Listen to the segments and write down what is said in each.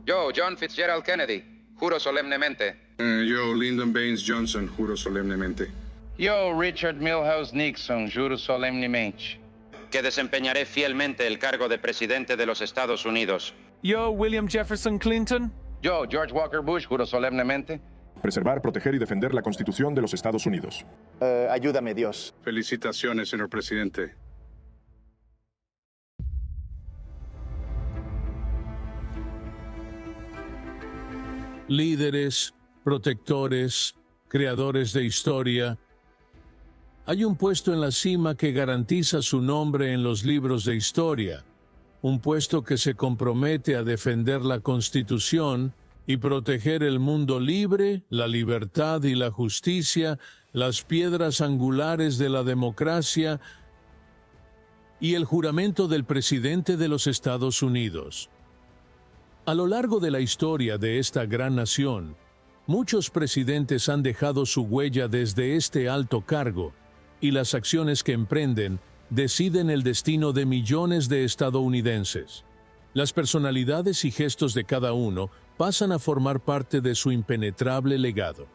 Yo, John Fitzgerald Kennedy, juro solemnemente. Yo, Lyndon Baines Johnson, juro solemnemente. Yo, Richard Milhouse Nixon, juro solemnemente. Que desempeñaré fielmente el cargo de presidente de los Estados Unidos. Yo, William Jefferson Clinton. Yo, George Walker Bush, juro solemnemente. Preservar, proteger y defender la Constitución de los Estados Unidos. Ayúdame, Dios. Felicitaciones, señor presidente. Líderes, protectores, creadores de historia. Hay un puesto en la cima que garantiza su nombre en los libros de historia, un puesto que se compromete a defender la Constitución y proteger el mundo libre, la libertad y la justicia, las piedras angulares de la democracia y el juramento del presidente de los Estados Unidos. A lo largo de la historia de esta gran nación, muchos presidentes han dejado su huella desde este alto cargo, y las acciones que emprenden deciden el destino de millones de estadounidenses. Las personalidades y gestos de cada uno pasan a formar parte de su impenetrable legado.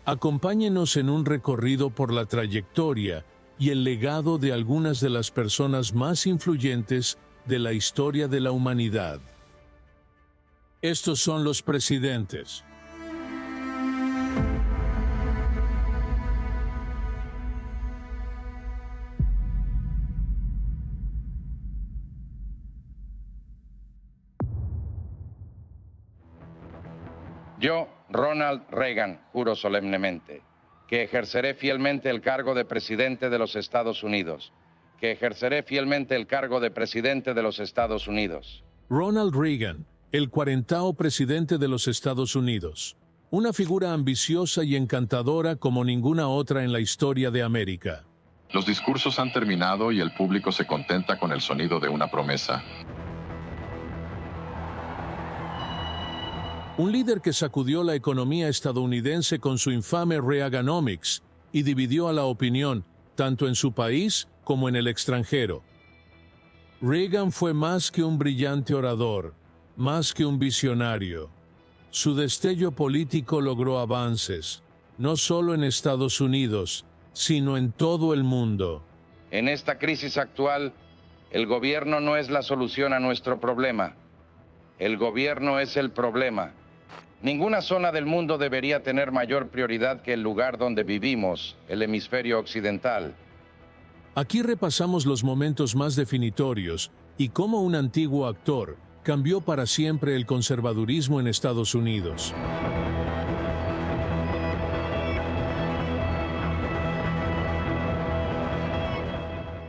Acompáñenos en un recorrido por la trayectoria y el legado de algunas de las personas más influyentes de la historia de la humanidad. Estos son los presidentes. Yo, Ronald Reagan, juro solemnemente que ejerceré fielmente el cargo de presidente de los Estados Unidos. Que ejerceré fielmente el cargo de presidente de los Estados Unidos. Ronald Reagan, el 40º presidente de los Estados Unidos. Una figura ambiciosa y encantadora como ninguna otra en la historia de América. Los discursos han terminado y el público se contenta con el sonido de una promesa. Un líder que sacudió la economía estadounidense con su infame Reaganomics y dividió a la opinión, tanto en su país como en el extranjero. Reagan fue más que un brillante orador, más que un visionario. Su destello político logró avances, no solo en Estados Unidos, sino en todo el mundo. En esta crisis actual, el gobierno no es la solución a nuestro problema. El gobierno es el problema. Ninguna zona del mundo debería tener mayor prioridad que el lugar donde vivimos, el hemisferio occidental. Aquí repasamos los momentos más definitorios y cómo un antiguo actor cambió para siempre el conservadurismo en Estados Unidos.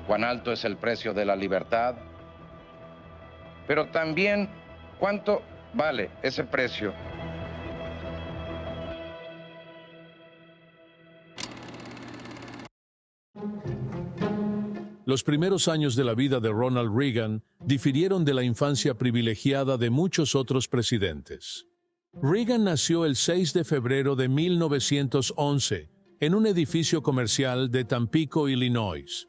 Cuán alto es el precio de la libertad, pero también cuánto vale ese precio. Los primeros años de la vida de Ronald Reagan difirieron de la infancia privilegiada de muchos otros presidentes. Reagan nació el 6 de febrero de 1911 en un edificio comercial de Tampico, Illinois.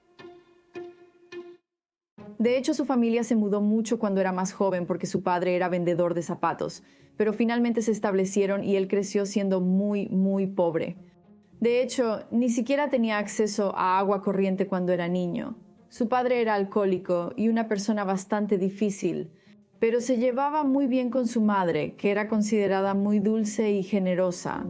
De hecho, su familia se mudó mucho cuando era más joven porque su padre era vendedor de zapatos, pero finalmente se establecieron y él creció siendo muy pobre. De hecho, ni siquiera tenía acceso a agua corriente cuando era niño. Su padre era alcohólico y una persona bastante difícil, pero se llevaba muy bien con su madre, que era considerada muy dulce y generosa.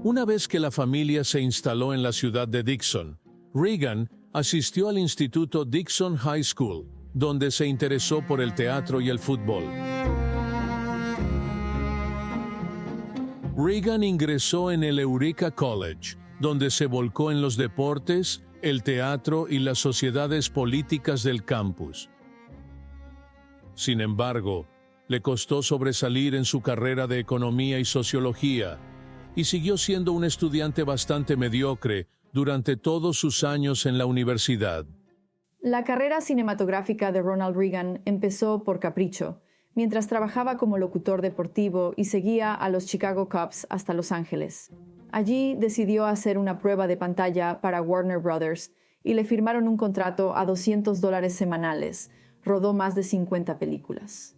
Una vez que la familia se instaló en la ciudad de Dixon, Reagan asistió al instituto Dixon High School, donde se interesó por el teatro y el fútbol. Reagan ingresó en el Eureka College, donde se volcó en los deportes, el teatro y las sociedades políticas del campus. Sin embargo, le costó sobresalir en su carrera de economía y sociología, y siguió siendo un estudiante bastante mediocre durante todos sus años en la universidad. La carrera cinematográfica de Ronald Reagan empezó por capricho, mientras trabajaba como locutor deportivo y seguía a los Chicago Cubs hasta Los Ángeles. Allí decidió hacer una prueba de pantalla para Warner Brothers y le firmaron un contrato a $200 semanales. Rodó más de 50 películas.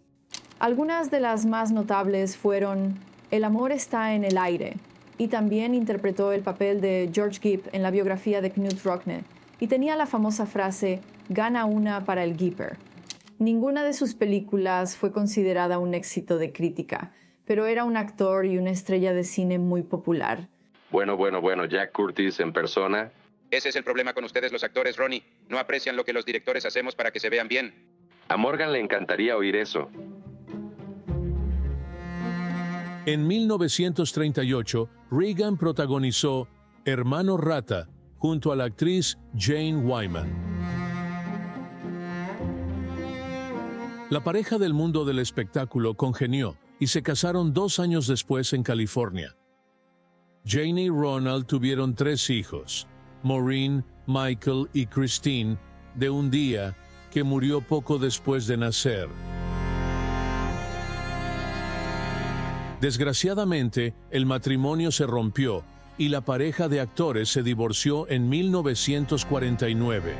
Algunas de las más notables fueron El amor está en el aire, y también interpretó el papel de George Gipp en la biografía de Knut Rockne, y tenía la famosa frase, gana una para el Gipper. Ninguna de sus películas fue considerada un éxito de crítica, pero era un actor y una estrella de cine muy popular. Bueno, Jack Curtis en persona. Ese es el problema con ustedes los actores, Ronnie. No aprecian lo que los directores hacemos para que se vean bien. A Morgan le encantaría oír eso. En 1938, Reagan protagonizó Hermano Rata junto a la actriz Jane Wyman. La pareja del mundo del espectáculo congenió y se casaron 2 años después en California. Jane y Ronald tuvieron 3 hijos, Maureen, Michael y Christine, de un día que murió poco después de nacer. Desgraciadamente, el matrimonio se rompió y la pareja de actores se divorció en 1949.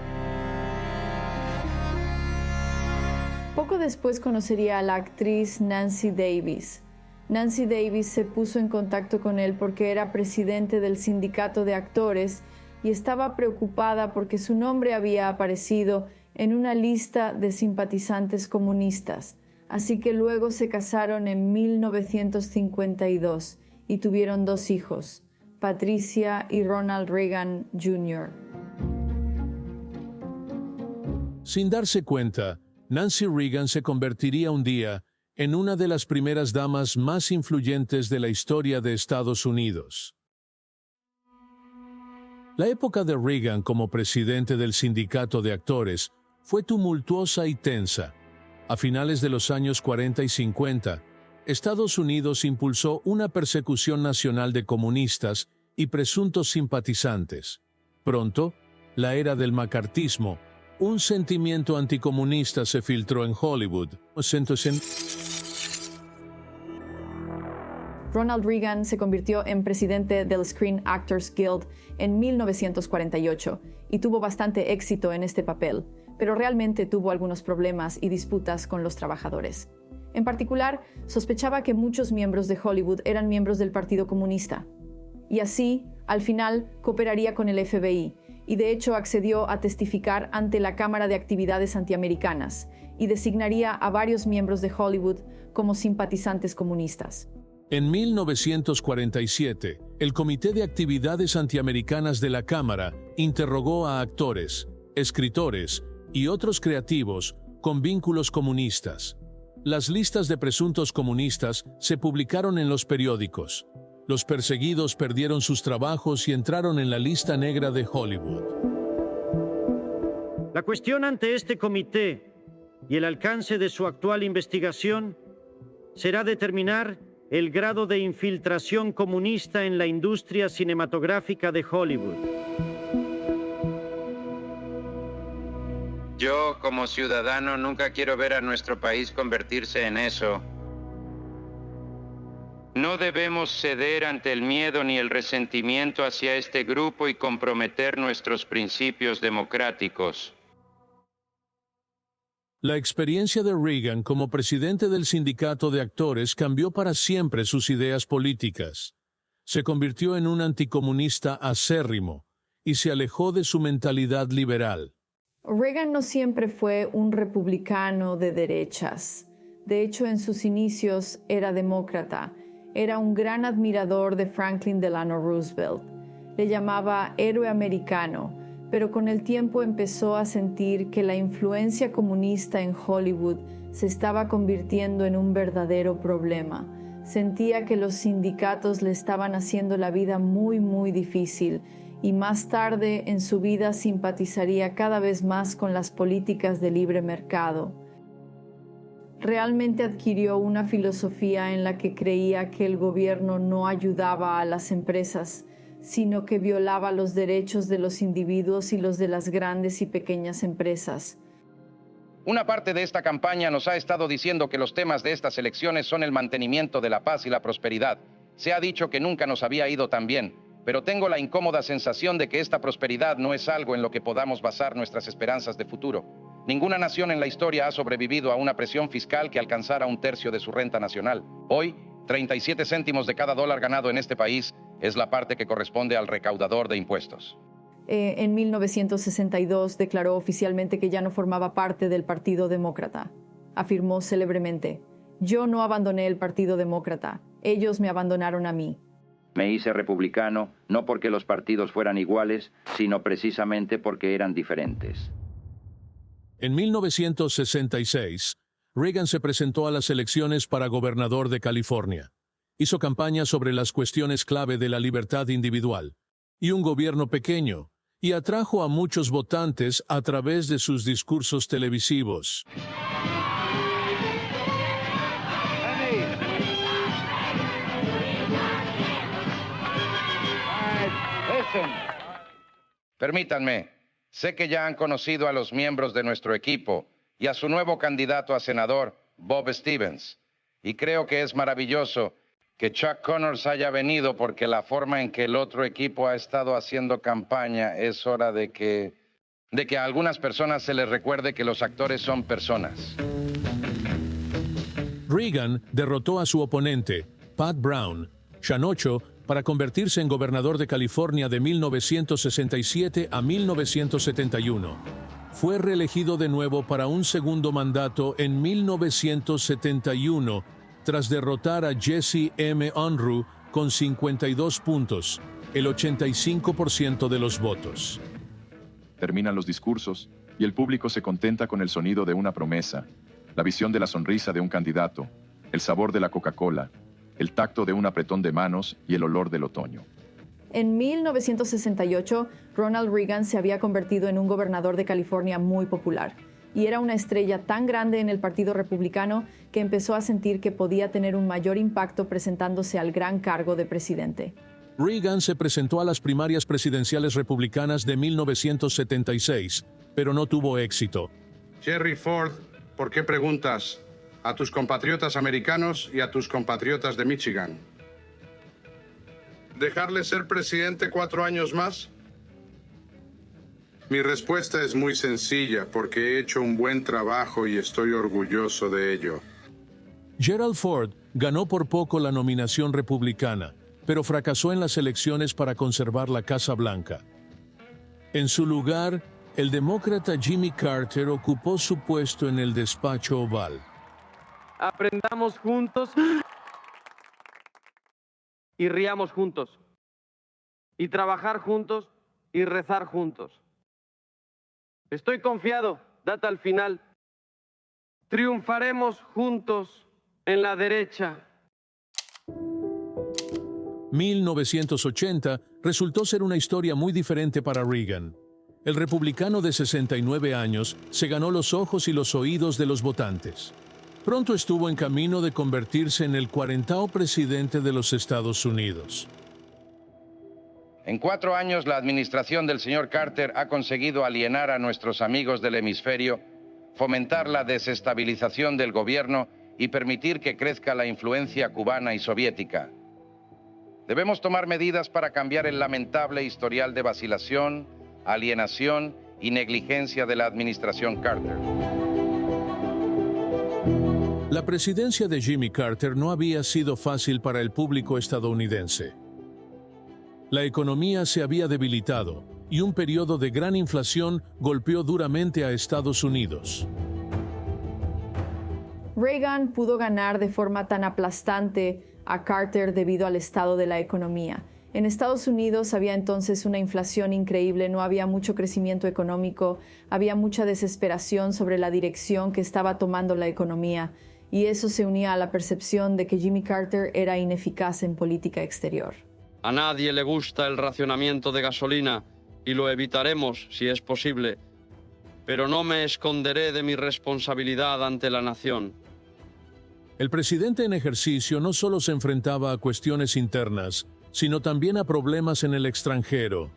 Poco después conocería a la actriz Nancy Davis. Nancy Davis se puso en contacto con él porque era presidente del sindicato de actores y estaba preocupada porque su nombre había aparecido en una lista de simpatizantes comunistas. Así que luego se casaron en 1952 y tuvieron 2 hijos, Patricia y Ronald Reagan Jr. Sin darse cuenta, Nancy Reagan se convertiría un día en una de las primeras damas más influyentes de la historia de Estados Unidos. La época de Reagan como presidente del sindicato de actores fue tumultuosa y tensa. A finales de los años 40 y 50, Estados Unidos impulsó una persecución nacional de comunistas y presuntos simpatizantes. Pronto, la era del macartismo, un sentimiento anticomunista se filtró en Hollywood. Ronald Reagan se convirtió en presidente del Screen Actors Guild en 1948 y tuvo bastante éxito en este papel, pero realmente tuvo algunos problemas y disputas con los trabajadores. En particular, sospechaba que muchos miembros de Hollywood eran miembros del Partido Comunista. Y así, al final, cooperaría con el FBI, y de hecho accedió a testificar ante la Cámara de Actividades Antiamericanas, y designaría a varios miembros de Hollywood como simpatizantes comunistas. En 1947, el Comité de Actividades Antiamericanas de la Cámara interrogó a actores, escritores y otros creativos con vínculos comunistas. Las listas de presuntos comunistas se publicaron en los periódicos. Los perseguidos perdieron sus trabajos y entraron en la lista negra de Hollywood. La cuestión ante este comité y el alcance de su actual investigación será determinar el grado de infiltración comunista en la industria cinematográfica de Hollywood. Yo, como ciudadano, nunca quiero ver a nuestro país convertirse en eso. No debemos ceder ante el miedo ni el resentimiento hacia este grupo y comprometer nuestros principios democráticos. La experiencia de Reagan como presidente del sindicato de actores cambió para siempre sus ideas políticas. Se convirtió en un anticomunista acérrimo y se alejó de su mentalidad liberal. Reagan no siempre fue un republicano de derechas. De hecho, en sus inicios era demócrata. Era un gran admirador de Franklin Delano Roosevelt. Le llamaba héroe americano, pero con el tiempo empezó a sentir que la influencia comunista en Hollywood se estaba convirtiendo en un verdadero problema. Sentía que los sindicatos le estaban haciendo la vida muy, muy difícil, y más tarde en su vida simpatizaría cada vez más con las políticas de libre mercado. Realmente adquirió una filosofía en la que creía que el gobierno no ayudaba a las empresas, sino que violaba los derechos de los individuos y los de las grandes y pequeñas empresas. Una parte de esta campaña nos ha estado diciendo que los temas de estas elecciones son el mantenimiento de la paz y la prosperidad. Se ha dicho que nunca nos había ido tan bien, pero tengo la incómoda sensación de que esta prosperidad no es algo en lo que podamos basar nuestras esperanzas de futuro. Ninguna nación en la historia ha sobrevivido a una presión fiscal que alcanzara 1/3 de su renta nacional. Hoy, 37 céntimos de cada dólar ganado en este país es la parte que corresponde al recaudador de impuestos. En 1962 declaró oficialmente que ya no formaba parte del Partido Demócrata. Afirmó célebremente: "Yo no abandoné el Partido Demócrata, ellos me abandonaron a mí". Me hice republicano no porque los partidos fueran iguales, sino precisamente porque eran diferentes. En 1966, Reagan se presentó a las elecciones para gobernador de California. Hizo campaña sobre las cuestiones clave de la libertad individual y un gobierno pequeño, y atrajo a muchos votantes a través de sus discursos televisivos. Permítanme, sé que ya han conocido a los miembros de nuestro equipo y a su nuevo candidato a senador, Bob Stevens, y creo que es maravilloso que Chuck Connors haya venido porque la forma en que el otro equipo ha estado haciendo campaña es hora de que a algunas personas se les recuerde que los actores son personas. Reagan derrotó a su oponente, Pat Brown, Shanocho, para convertirse en gobernador de California de 1967 a 1971. Fue reelegido de nuevo para un segundo mandato en 1971, tras derrotar a Jesse M. Unruh con 52 puntos, el 85% de los votos. Terminan los discursos y el público se contenta con el sonido de una promesa, la visión de la sonrisa de un candidato, el sabor de la Coca-Cola, el tacto de un apretón de manos y el olor del otoño. En 1968, Ronald Reagan se había convertido en un gobernador de California muy popular, y era una estrella tan grande en el Partido Republicano que empezó a sentir que podía tener un mayor impacto presentándose al gran cargo de presidente. Reagan se presentó a las primarias presidenciales republicanas de 1976, pero no tuvo éxito. Jerry Ford, ¿por qué preguntas a tus compatriotas americanos y a tus compatriotas de Michigan? ¿Dejarle ser presidente 4 años más? Mi respuesta es muy sencilla, porque he hecho un buen trabajo y estoy orgulloso de ello. Gerald Ford ganó por poco la nominación republicana, pero fracasó en las elecciones para conservar la Casa Blanca. En su lugar, el demócrata Jimmy Carter ocupó su puesto en el despacho oval. Aprendamos juntos y riamos juntos, y trabajar juntos y rezar juntos. Estoy confiado, data al final. Triunfaremos juntos en la derecha. 1980 resultó ser una historia muy diferente para Reagan. El republicano de 69 años se ganó los ojos y los oídos de los votantes. Pronto estuvo en camino de convertirse en el 40º presidente de los Estados Unidos. En 4 años, la administración del señor Carter ha conseguido alienar a nuestros amigos del hemisferio, fomentar la desestabilización del gobierno y permitir que crezca la influencia cubana y soviética. Debemos tomar medidas para cambiar el lamentable historial de vacilación, alienación y negligencia de la administración Carter. La presidencia de Jimmy Carter no había sido fácil para el público estadounidense. La economía se había debilitado y un periodo de gran inflación golpeó duramente a Estados Unidos. Reagan pudo ganar de forma tan aplastante a Carter debido al estado de la economía. En Estados Unidos había entonces una inflación increíble, no había mucho crecimiento económico, había mucha desesperación sobre la dirección que estaba tomando la economía, y eso se unía a la percepción de que Jimmy Carter era ineficaz en política exterior. A nadie le gusta el racionamiento de gasolina y lo evitaremos si es posible, pero no me esconderé de mi responsabilidad ante la nación. El presidente en ejercicio no solo se enfrentaba a cuestiones internas, sino también a problemas en el extranjero.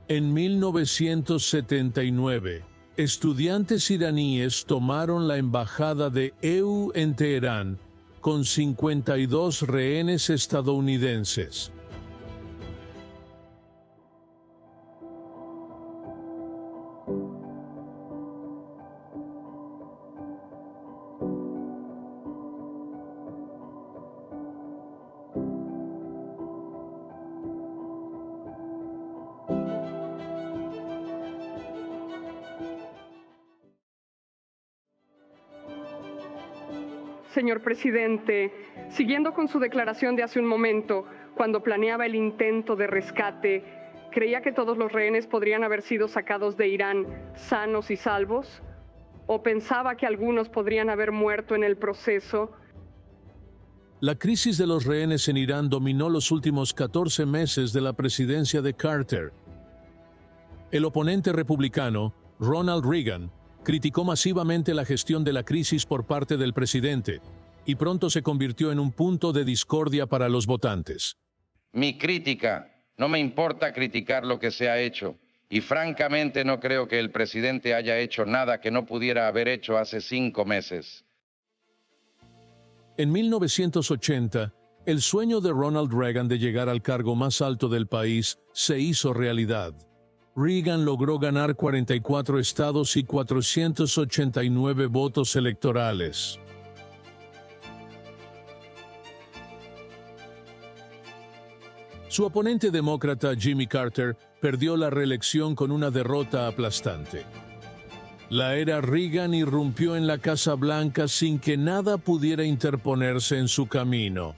En 1979, estudiantes iraníes tomaron la embajada de EU en Teherán con 52 rehenes estadounidenses. señor presidente, siguiendo con su declaración de hace un momento, cuando planeaba el intento de rescate, ¿creía que todos los rehenes podrían haber sido sacados de Irán sanos y salvos? ¿O pensaba que algunos podrían haber muerto en el proceso? La crisis de los rehenes en Irán dominó los últimos 14 meses de la presidencia de Carter. El oponente republicano, Ronald Reagan, criticó masivamente la gestión de la crisis por parte del presidente y pronto se convirtió en un punto de discordia para los votantes. Mi crítica, no me importa criticar lo que se ha hecho, y francamente no creo que el presidente haya hecho nada que no pudiera haber hecho hace 5 meses. En 1980, el sueño de Ronald Reagan de llegar al cargo más alto del país se hizo realidad. Reagan logró ganar 44 estados y 489 votos electorales. Su oponente demócrata Jimmy Carter perdió la reelección con una derrota aplastante. La era Reagan irrumpió en la Casa Blanca sin que nada pudiera interponerse en su camino.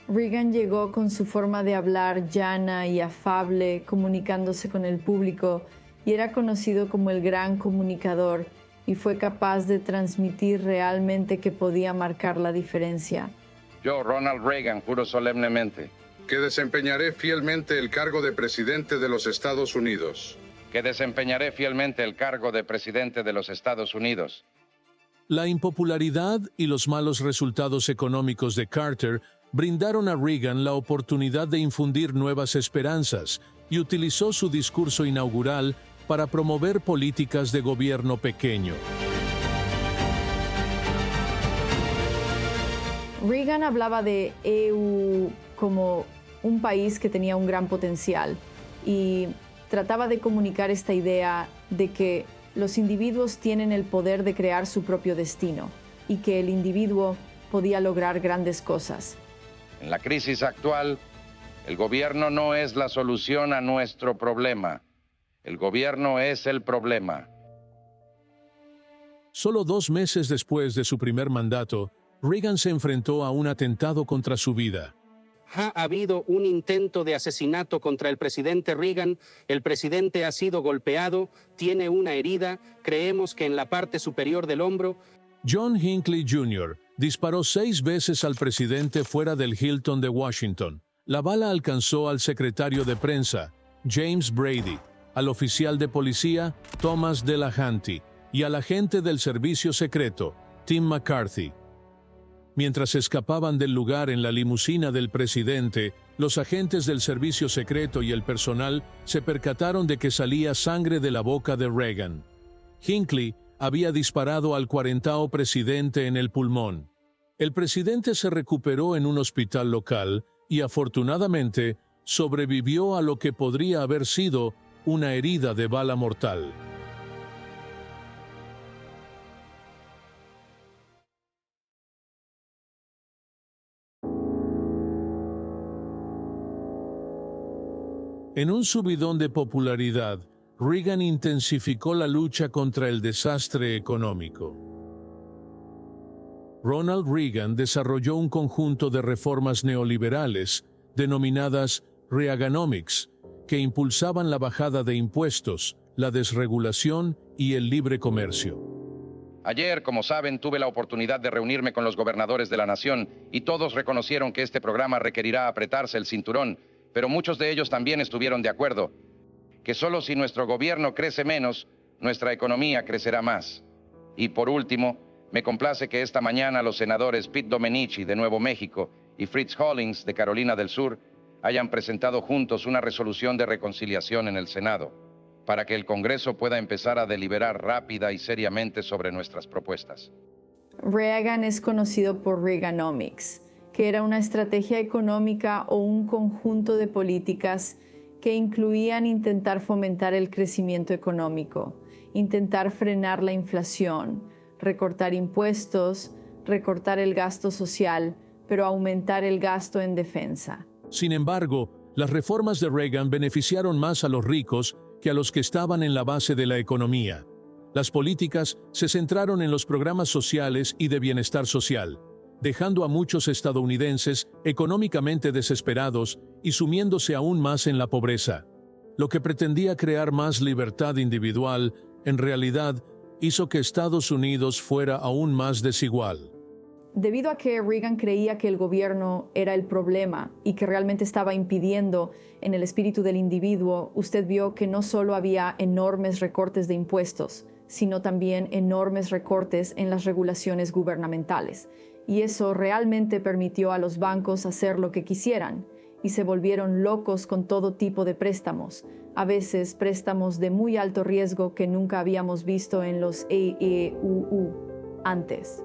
Reagan llegó con su forma de hablar llana y afable, comunicándose con el público, y era conocido como el gran comunicador, y fue capaz de transmitir realmente que podía marcar la diferencia. Yo, Ronald Reagan, juro solemnemente que desempeñaré fielmente el cargo de presidente de los Estados Unidos. Que desempeñaré fielmente el cargo de presidente de los Estados Unidos. La impopularidad y los malos resultados económicos de Carter brindaron a Reagan la oportunidad de infundir nuevas esperanzas y utilizó su discurso inaugural para promover políticas de gobierno pequeño. Reagan hablaba de EU como un país que tenía un gran potencial y trataba de comunicar esta idea de que los individuos tienen el poder de crear su propio destino y que el individuo podía lograr grandes cosas. En la crisis actual, el gobierno no es la solución a nuestro problema. El gobierno es el problema. Solo 2 meses después de su primer mandato, Reagan se enfrentó a un atentado contra su vida. Ha habido un intento de asesinato contra el presidente Reagan. El presidente ha sido golpeado, tiene una herida, creemos que en la parte superior del hombro. John Hinckley Jr. disparó 6 veces al presidente fuera del Hilton de Washington. La bala alcanzó al secretario de prensa, James Brady, al oficial de policía, Thomas Delahanty, y al agente del servicio secreto, Tim McCarthy. Mientras escapaban del lugar en la limusina del presidente, los agentes del servicio secreto y el personal se percataron de que salía sangre de la boca de Reagan. Hinckley había disparado al 40º presidente en el pulmón. El presidente se recuperó en un hospital local y afortunadamente sobrevivió a lo que podría haber sido una herida de bala mortal. En un subidón de popularidad, Reagan intensificó la lucha contra el desastre económico. Ronald Reagan desarrolló un conjunto de reformas neoliberales denominadas Reaganomics, que impulsaban la bajada de impuestos, la desregulación y el libre comercio. Ayer, como saben, tuve la oportunidad de reunirme con los gobernadores de la nación y todos reconocieron que este programa requerirá apretarse el cinturón, pero muchos de ellos también estuvieron de acuerdo, que solo si nuestro gobierno crece menos, nuestra economía crecerá más. Y por último, me complace que esta mañana los senadores Pete Domenici de Nuevo México y Fritz Hollings de Carolina del Sur hayan presentado juntos una resolución de reconciliación en el Senado, para que el Congreso pueda empezar a deliberar rápida y seriamente sobre nuestras propuestas. Reagan es conocido por Reaganomics, que era una estrategia económica o un conjunto de políticas que incluían intentar fomentar el crecimiento económico, intentar frenar la inflación, recortar impuestos, recortar el gasto social, pero aumentar el gasto en defensa. Sin embargo, las reformas de Reagan beneficiaron más a los ricos que a los que estaban en la base de la economía. Las políticas se centraron en los programas sociales y de bienestar social, dejando a muchos estadounidenses económicamente desesperados y sumiéndose aún más en la pobreza. Lo que pretendía crear más libertad individual, en realidad, hizo que Estados Unidos fuera aún más desigual. Debido a que Reagan creía que el gobierno era el problema y que realmente estaba impidiendo en el espíritu del individuo, usted vio que no solo había enormes recortes de impuestos, sino también enormes recortes en las regulaciones gubernamentales. Y eso realmente permitió a los bancos hacer lo que quisieran, y se volvieron locos con todo tipo de préstamos, a veces préstamos de muy alto riesgo que nunca habíamos visto en los EEUU antes.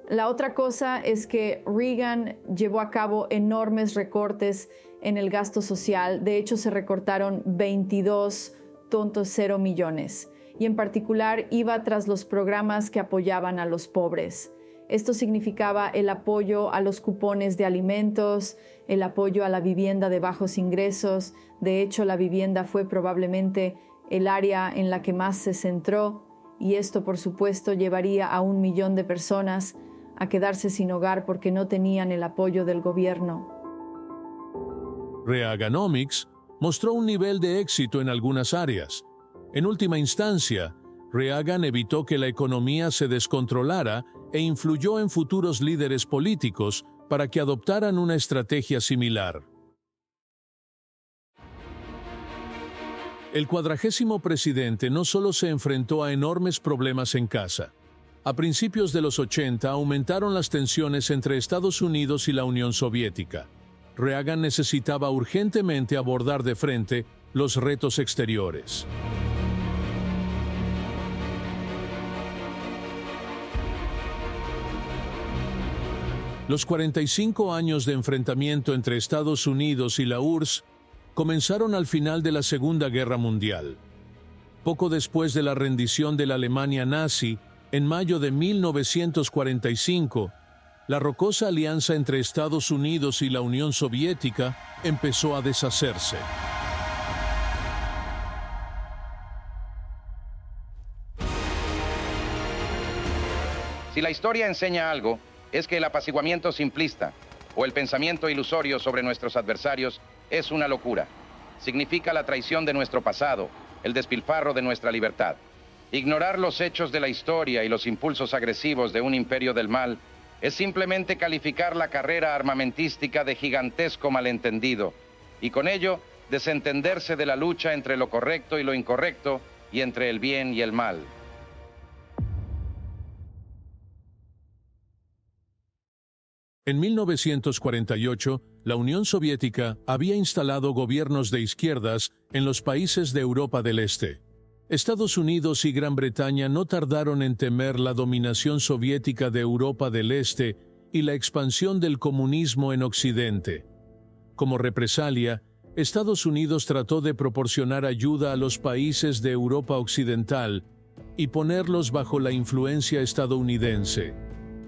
La otra cosa es que Reagan llevó a cabo enormes recortes en el gasto social. De hecho, se recortaron 22.0 millones. Y en particular iba tras los programas que apoyaban a los pobres. Esto significaba el apoyo a los cupones de alimentos, el apoyo a la vivienda de bajos ingresos. De hecho, la vivienda fue probablemente el área en la que más se centró. Y esto, por supuesto, llevaría a 1 millón de personas a quedarse sin hogar porque no tenían el apoyo del gobierno. Reaganomics mostró un nivel de éxito en algunas áreas. En última instancia, Reagan evitó que la economía se descontrolara e influyó en futuros líderes políticos para que adoptaran una estrategia similar. El 40º presidente no solo se enfrentó a enormes problemas en casa. A principios de los 80 aumentaron las tensiones entre Estados Unidos y la Unión Soviética. Reagan necesitaba urgentemente abordar de frente los retos exteriores. Los 45 años de enfrentamiento entre Estados Unidos y la URSS comenzaron al final de la Segunda Guerra Mundial. Poco después de la rendición de la Alemania nazi, en mayo de 1945, la rocosa alianza entre Estados Unidos y la Unión Soviética empezó a deshacerse. Si la historia enseña algo, es que el apaciguamiento simplista o el pensamiento ilusorio sobre nuestros adversarios es una locura. Significa la traición de nuestro pasado, el despilfarro de nuestra libertad. Ignorar los hechos de la historia y los impulsos agresivos de un imperio del mal es simplemente calificar la carrera armamentística de gigantesco malentendido y con ello desentenderse de la lucha entre lo correcto y lo incorrecto y entre el bien y el mal. En 1948, la Unión Soviética había instalado gobiernos de izquierdas en los países de Europa del Este. Estados Unidos y Gran Bretaña no tardaron en temer la dominación soviética de Europa del Este y la expansión del comunismo en Occidente. Como represalia, Estados Unidos trató de proporcionar ayuda a los países de Europa Occidental y ponerlos bajo la influencia estadounidense.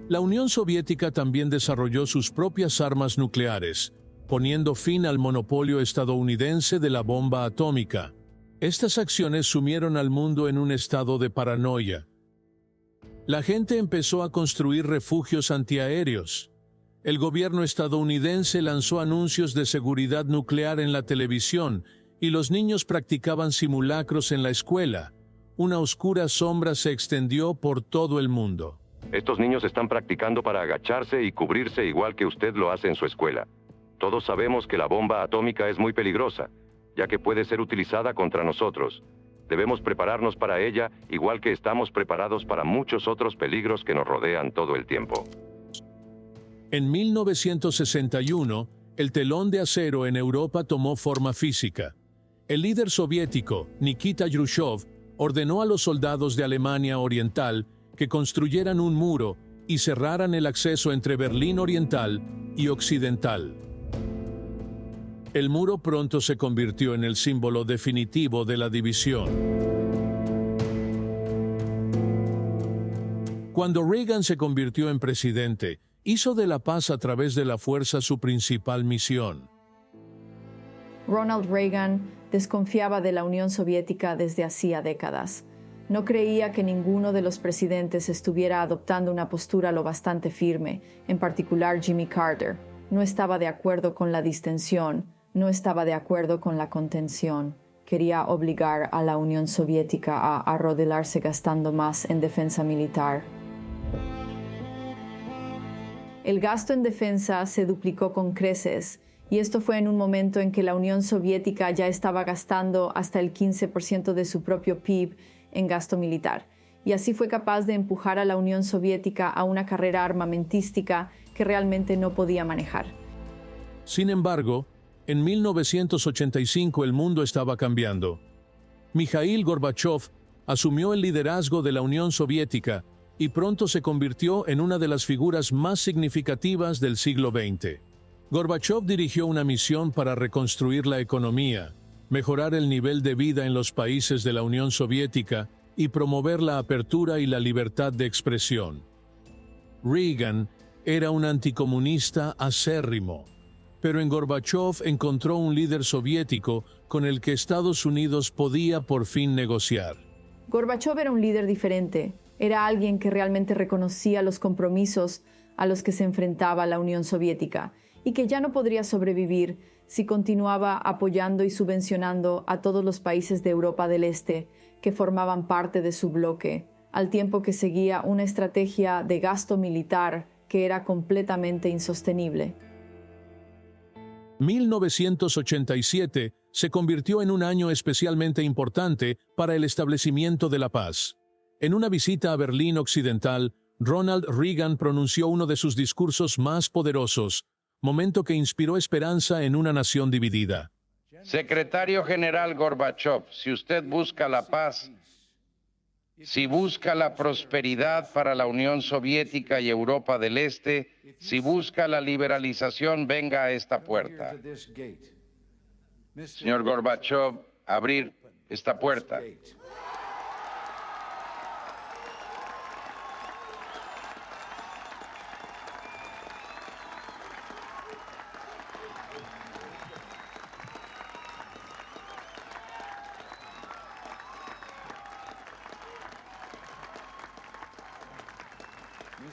La Unión Soviética también desarrolló sus propias armas nucleares, poniendo fin al monopolio estadounidense de la bomba atómica. Estas acciones sumieron al mundo en un estado de paranoia. La gente empezó a construir refugios antiaéreos. El gobierno estadounidense lanzó anuncios de seguridad nuclear en la televisión y los niños practicaban simulacros en la escuela. Una oscura sombra se extendió por todo el mundo. Estos niños están practicando para agacharse y cubrirse igual que usted lo hace en su escuela. Todos sabemos que la bomba atómica es muy peligrosa, ya que puede ser utilizada contra nosotros. Debemos prepararnos para ella, igual que estamos preparados para muchos otros peligros que nos rodean todo el tiempo. En 1961, el telón de acero en Europa tomó forma física. El líder soviético, Nikita Khrushchev, ordenó a los soldados de Alemania Oriental que construyeran un muro y cerraran el acceso entre Berlín Oriental y Occidental. El muro pronto se convirtió en el símbolo definitivo de la división. Cuando Reagan se convirtió en presidente, hizo de la paz a través de la fuerza su principal misión. Ronald Reagan desconfiaba de la Unión Soviética desde hacía décadas. No creía que ninguno de los presidentes estuviera adoptando una postura lo bastante firme, en particular Jimmy Carter. No estaba de acuerdo con la distensión, no estaba de acuerdo con la contención. Quería obligar a la Unión Soviética a arrodillarse gastando más en defensa militar. El gasto en defensa se duplicó con creces, y esto fue en un momento en que la Unión Soviética ya estaba gastando hasta el 15% de su propio PIB en gasto militar, y así fue capaz de empujar a la Unión Soviética a una carrera armamentística que realmente no podía manejar. Sin embargo, en 1985 el mundo estaba cambiando. Mikhail Gorbachev asumió el liderazgo de la Unión Soviética y pronto se convirtió en una de las figuras más significativas del siglo XX. Gorbachev dirigió una misión para reconstruir la economía, mejorar el nivel de vida en los países de la Unión Soviética y promover la apertura y la libertad de expresión. Reagan era un anticomunista acérrimo, pero en Gorbachev encontró un líder soviético con el que Estados Unidos podía por fin negociar. Gorbachev era un líder diferente. Era alguien que realmente reconocía los compromisos a los que se enfrentaba la Unión Soviética y que ya no podría sobrevivir si continuaba apoyando y subvencionando a todos los países de Europa del Este que formaban parte de su bloque, al tiempo que seguía una estrategia de gasto militar que era completamente insostenible. 1987 se convirtió en un año especialmente importante para el establecimiento de la paz. En una visita a Berlín Occidental, Ronald Reagan pronunció uno de sus discursos más poderosos, momento que inspiró esperanza en una nación dividida. Secretario General Gorbachev, si usted busca la paz, si busca la prosperidad para la Unión Soviética y Europa del Este, si busca la liberalización, venga a esta puerta. Señor Gorbachev, abrir esta puerta.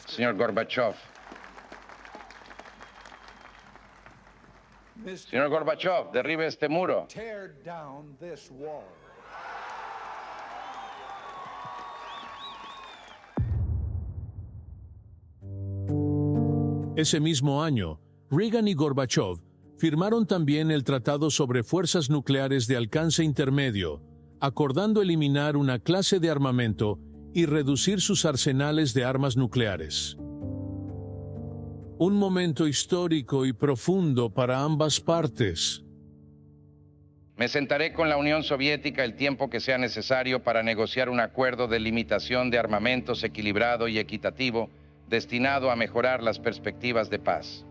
Señor Gorbachev. Señor Gorbachev, derribe este muro. Ese mismo año, Reagan y Gorbachev firmaron también el Tratado sobre Fuerzas Nucleares de Alcance Intermedio, acordando eliminar una clase de armamento y reducir sus arsenales de armas nucleares. Un momento histórico y profundo para ambas partes. Me sentaré con la Unión Soviética el tiempo que sea necesario para negociar un acuerdo de limitación de armamentos equilibrado y equitativo destinado a mejorar las perspectivas de paz.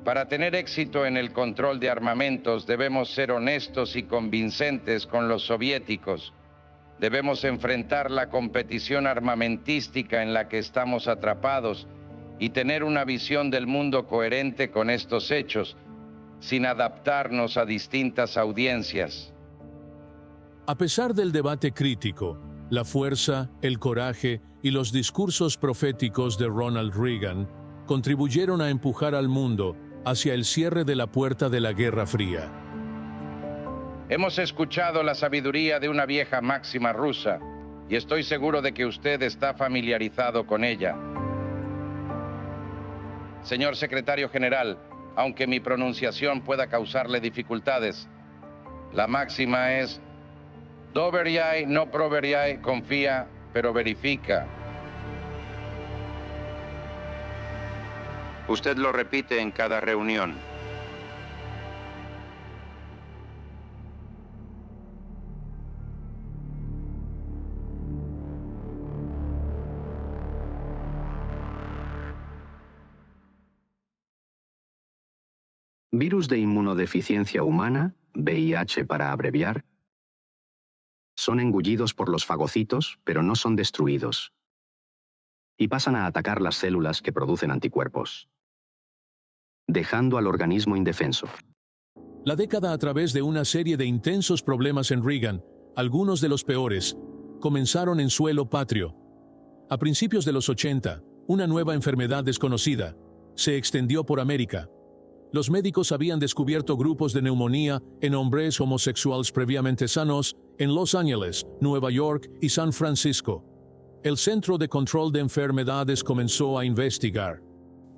Para tener éxito en el control de armamentos debemos ser honestos y convincentes con los soviéticos. Debemos enfrentar la competición armamentística en la que estamos atrapados y tener una visión del mundo coherente con estos hechos, sin adaptarnos a distintas audiencias. A pesar del debate crítico, la fuerza, el coraje y los discursos proféticos de Ronald Reagan contribuyeron a empujar al mundo hacia el cierre de la puerta de la Guerra Fría. Hemos escuchado la sabiduría de una vieja máxima rusa y estoy seguro de que usted está familiarizado con ella. Señor Secretario General, aunque mi pronunciación pueda causarle dificultades, la máxima es: doveryai, no proveryai, confía, pero verifica. Usted lo repite en cada reunión. Virus de inmunodeficiencia humana, VIH para abreviar, son engullidos por los fagocitos, pero no son destruidos, y pasan a atacar las células que producen anticuerpos, dejando al organismo indefenso. La década, a través de una serie de intensos problemas en Reagan, algunos de los peores, comenzaron en suelo patrio. A principios de los 80, una nueva enfermedad desconocida se extendió por América. Los médicos habían descubierto grupos de neumonía en hombres homosexuales previamente sanos en Los Ángeles, Nueva York y San Francisco. El Centro de Control de Enfermedades comenzó a investigar.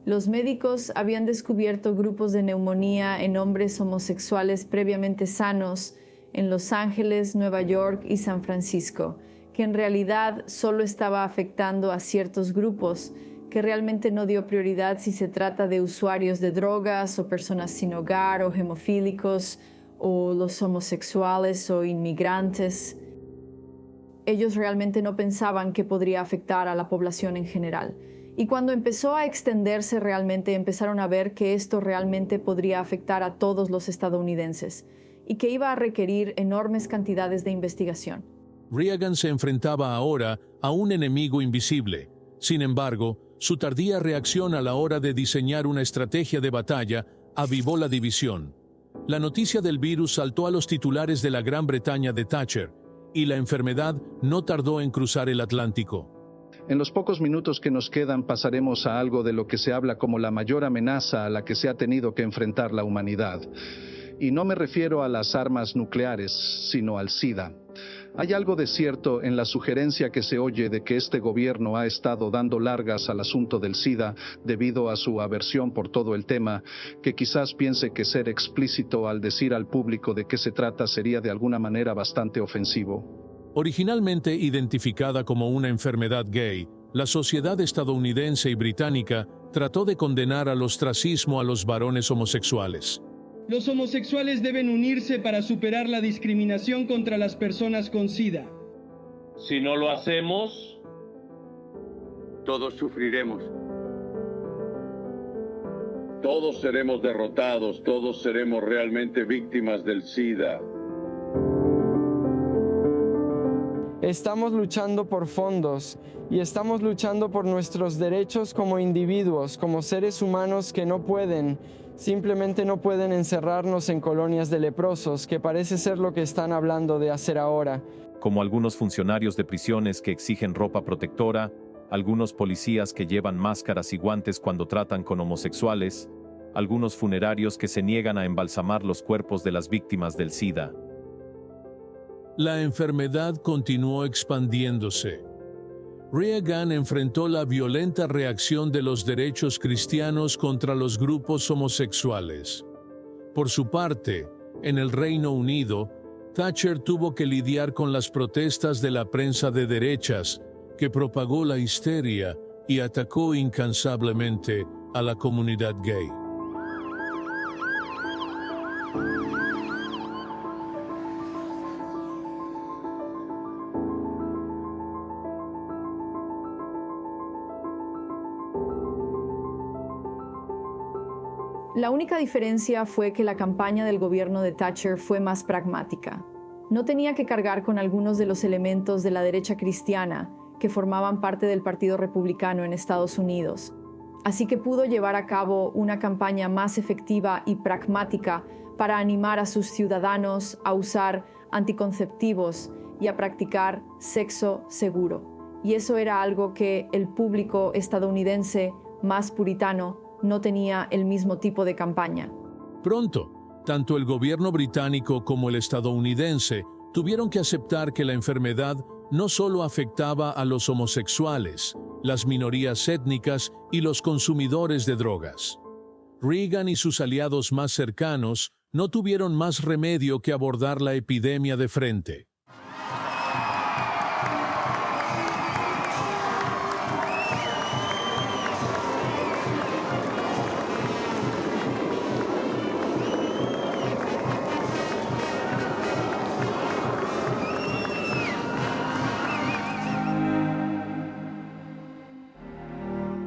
Los médicos habían descubierto grupos de neumonía en hombres homosexuales previamente sanos en Los Ángeles, Nueva York y San Francisco, que en realidad solo estaba afectando a ciertos grupos, que realmente no dio prioridad si se trata de usuarios de drogas o personas sin hogar o hemofílicos o los homosexuales o inmigrantes. Ellos realmente no pensaban que podría afectar a la población en general. Y cuando empezó a extenderse realmente, empezaron a ver que esto realmente podría afectar a todos los estadounidenses y que iba a requerir enormes cantidades de investigación. Reagan se enfrentaba ahora a un enemigo invisible. Sin embargo, su tardía reacción a la hora de diseñar una estrategia de batalla avivó la división. La noticia del virus saltó a los titulares de la Gran Bretaña de Thatcher, y la enfermedad no tardó en cruzar el Atlántico. En los pocos minutos que nos quedan pasaremos a algo de lo que se habla como la mayor amenaza a la que se ha tenido que enfrentar la humanidad. Y no me refiero a las armas nucleares, sino al SIDA. Hay algo de cierto en la sugerencia que se oye de que este gobierno ha estado dando largas al asunto del SIDA debido a su aversión por todo el tema, que quizás piense que ser explícito al decir al público de qué se trata sería de alguna manera bastante ofensivo. Originalmente identificada como una enfermedad gay, la sociedad estadounidense y británica trató de condenar al ostracismo a los varones homosexuales. Los homosexuales deben unirse para superar la discriminación contra las personas con SIDA. Si no lo hacemos, todos sufriremos. Todos seremos derrotados, todos seremos realmente víctimas del SIDA. Estamos luchando por fondos y estamos luchando por nuestros derechos como individuos, como seres humanos que simplemente no pueden encerrarnos en colonias de leprosos, que parece ser lo que están hablando de hacer ahora. Como algunos funcionarios de prisiones que exigen ropa protectora, algunos policías que llevan máscaras y guantes cuando tratan con homosexuales, algunos funerarios que se niegan a embalsamar los cuerpos de las víctimas del SIDA. La enfermedad continuó expandiéndose. Reagan enfrentó la violenta reacción de los derechos cristianos contra los grupos homosexuales. Por su parte, en el Reino Unido, Thatcher tuvo que lidiar con las protestas de la prensa de derechas, que propagó la histeria y atacó incansablemente a la comunidad gay. La única diferencia fue que la campaña del gobierno de Thatcher fue más pragmática. No tenía que cargar con algunos de los elementos de la derecha cristiana que formaban parte del Partido Republicano en Estados Unidos. Así que pudo llevar a cabo una campaña más efectiva y pragmática para animar a sus ciudadanos a usar anticonceptivos y a practicar sexo seguro. Y eso era algo que el público estadounidense más puritano no tenía el mismo tipo de campaña. Pronto, tanto el gobierno británico como el estadounidense tuvieron que aceptar que la enfermedad no solo afectaba a los homosexuales, las minorías étnicas y los consumidores de drogas. Reagan y sus aliados más cercanos no tuvieron más remedio que abordar la epidemia de frente.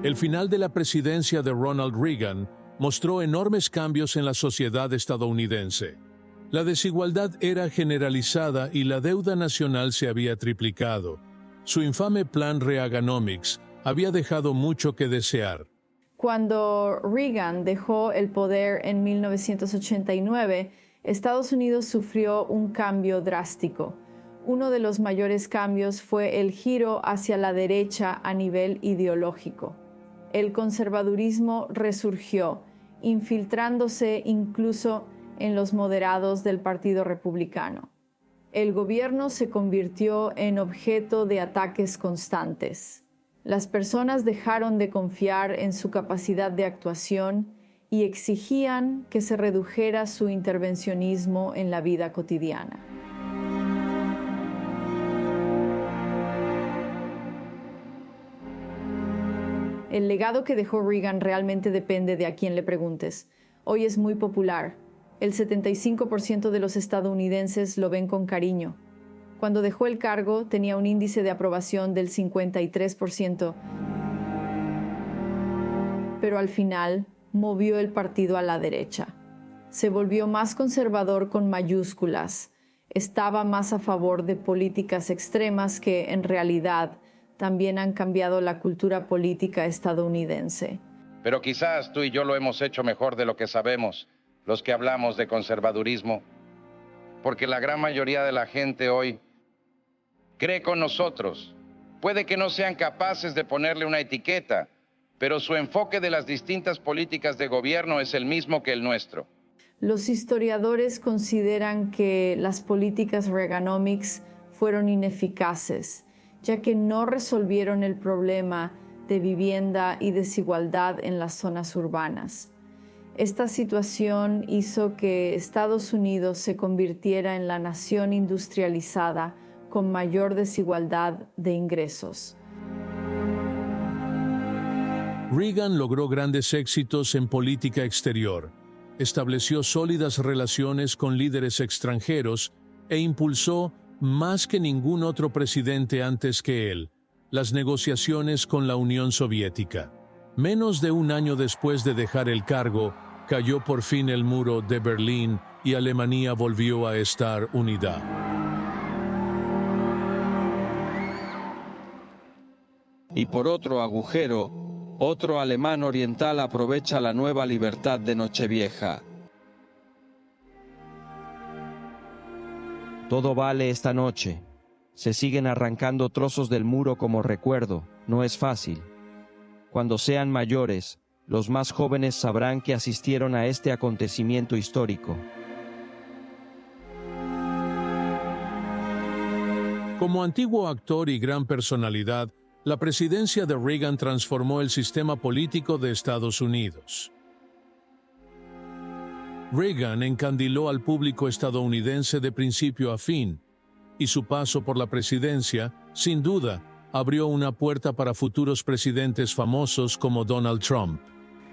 El final de la presidencia de Ronald Reagan mostró enormes cambios en la sociedad estadounidense. La desigualdad era generalizada y la deuda nacional se había triplicado. Su infame plan Reaganomics había dejado mucho que desear. Cuando Reagan dejó el poder en 1989, Estados Unidos sufrió un cambio drástico. Uno de los mayores cambios fue el giro hacia la derecha a nivel ideológico. El conservadurismo resurgió, infiltrándose incluso en los moderados del Partido Republicano. El gobierno se convirtió en objeto de ataques constantes. Las personas dejaron de confiar en su capacidad de actuación y exigían que se redujera su intervencionismo en la vida cotidiana. El legado que dejó Reagan realmente depende de a quién le preguntes. Hoy es muy popular. El 75% de los estadounidenses lo ven con cariño. Cuando dejó el cargo, tenía un índice de aprobación del 53%. Pero al final, movió el partido a la derecha. Se volvió más conservador con mayúsculas. Estaba más a favor de políticas extremas que, en realidad, también han cambiado la cultura política estadounidense. Pero quizás tú y yo lo hemos hecho mejor de lo que sabemos, los que hablamos de conservadurismo, porque la gran mayoría de la gente hoy cree con nosotros. Puede que no sean capaces de ponerle una etiqueta, pero su enfoque de las distintas políticas de gobierno es el mismo que el nuestro. Los historiadores consideran que las políticas Reaganomics fueron ineficaces, ya que no resolvieron el problema de vivienda y desigualdad en las zonas urbanas. Esta situación hizo que Estados Unidos se convirtiera en la nación industrializada con mayor desigualdad de ingresos. Reagan logró grandes éxitos en política exterior, estableció sólidas relaciones con líderes extranjeros e impulsó, más que ningún otro presidente antes que él, las negociaciones con la Unión Soviética. Menos de un año después de dejar el cargo, cayó por fin el muro de Berlín y Alemania volvió a estar unida. Y por otro agujero, otro alemán oriental aprovecha la nueva libertad de Nochevieja. Todo vale esta noche. Se siguen arrancando trozos del muro como recuerdo. No es fácil. Cuando sean mayores, los más jóvenes sabrán que asistieron a este acontecimiento histórico. Como antiguo actor y gran personalidad, la presidencia de Reagan transformó el sistema político de Estados Unidos. Reagan encandiló al público estadounidense de principio a fin, y su paso por la presidencia, sin duda, abrió una puerta para futuros presidentes famosos como Donald Trump.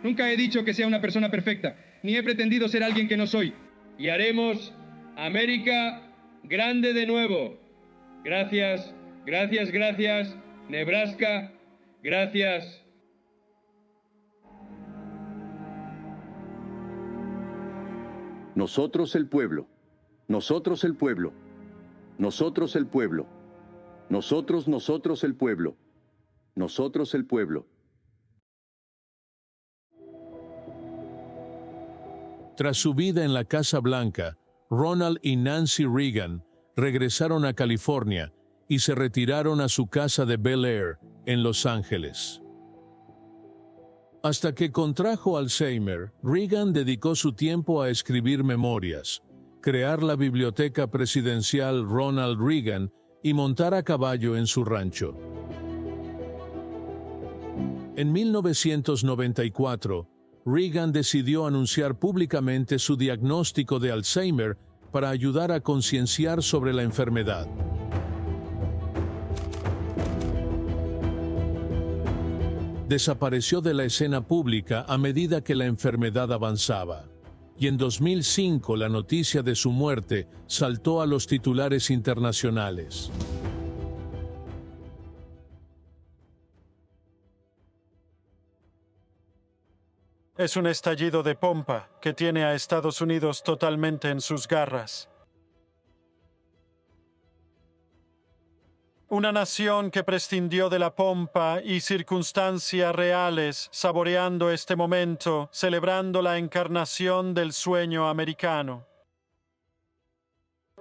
Nunca he dicho que sea una persona perfecta, ni he pretendido ser alguien que no soy. Y haremos América grande de nuevo. Gracias, gracias, gracias. Nebraska, gracias. Nosotros el pueblo, nosotros el pueblo, nosotros el pueblo, nosotros el pueblo, nosotros el pueblo. Tras su vida en la Casa Blanca, Ronald y Nancy Reagan regresaron a California y se retiraron a su casa de Bel Air, en Los Ángeles. Hasta que contrajo Alzheimer, Reagan dedicó su tiempo a escribir memorias, crear la biblioteca presidencial Ronald Reagan y montar a caballo en su rancho. En 1994, Reagan decidió anunciar públicamente su diagnóstico de Alzheimer para ayudar a concienciar sobre la enfermedad. Desapareció de la escena pública a medida que la enfermedad avanzaba, y en 2005 la noticia de su muerte saltó a los titulares internacionales. Es un estallido de pompa que tiene a Estados Unidos totalmente en sus garras. Una nación que prescindió de la pompa y circunstancias reales, saboreando este momento, celebrando la encarnación del sueño americano.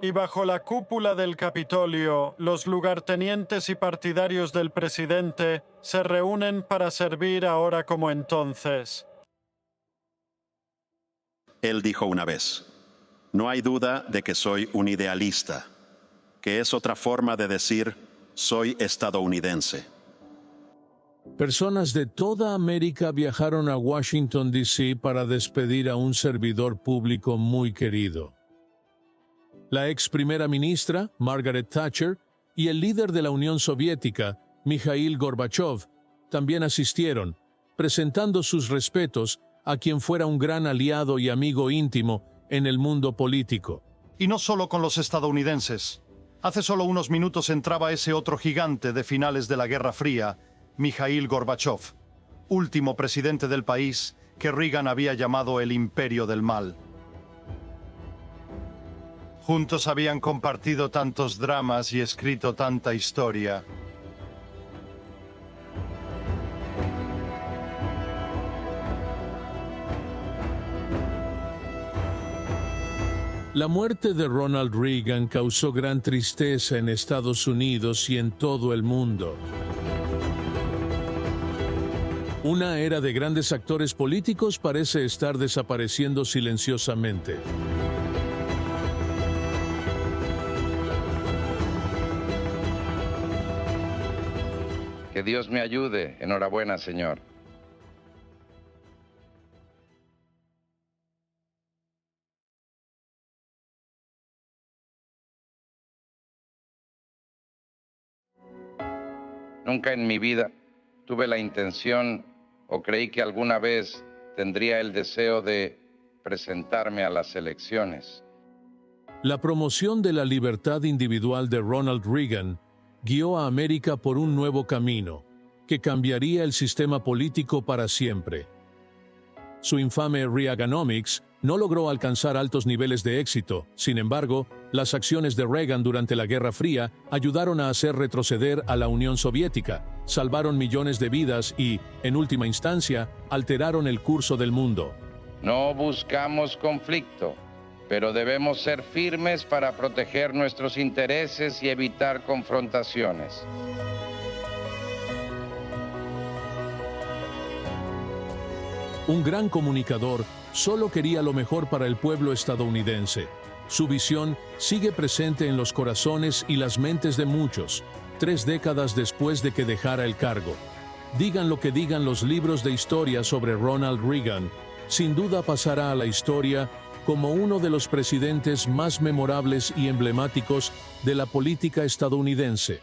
Y bajo la cúpula del Capitolio, los lugartenientes y partidarios del presidente se reúnen para servir ahora como entonces. Él dijo una vez, no hay duda de que soy un idealista, que es otra forma de decir, soy estadounidense. Personas de toda América viajaron a Washington, D.C. para despedir a un servidor público muy querido. La ex primera ministra, Margaret Thatcher, y el líder de la Unión Soviética, Mikhail Gorbachev, también asistieron, presentando sus respetos a quien fuera un gran aliado y amigo íntimo en el mundo político. Y no solo con los estadounidenses. Hace solo unos minutos entraba ese otro gigante de finales de la Guerra Fría, Mikhail Gorbachev, último presidente del país que Reagan había llamado el Imperio del Mal. Juntos habían compartido tantos dramas y escrito tanta historia. La muerte de Ronald Reagan causó gran tristeza en Estados Unidos y en todo el mundo. Una era de grandes actores políticos parece estar desapareciendo silenciosamente. Que Dios me ayude. Enhorabuena, señor. Nunca en mi vida tuve la intención o creí que alguna vez tendría el deseo de presentarme a las elecciones. La promoción de la libertad individual de Ronald Reagan guió a América por un nuevo camino, que cambiaría el sistema político para siempre. Su infame Reaganomics no logró alcanzar altos niveles de éxito. Sin embargo, las acciones de Reagan durante la Guerra Fría ayudaron a hacer retroceder a la Unión Soviética, salvaron millones de vidas y, en última instancia, alteraron el curso del mundo. No buscamos conflicto, pero debemos ser firmes para proteger nuestros intereses y evitar confrontaciones. Un gran comunicador solo quería lo mejor para el pueblo estadounidense. Su visión sigue presente en los corazones y las mentes de muchos, 3 décadas después de que dejara el cargo. Digan lo que digan los libros de historia sobre Ronald Reagan, sin duda pasará a la historia como uno de los presidentes más memorables y emblemáticos de la política estadounidense.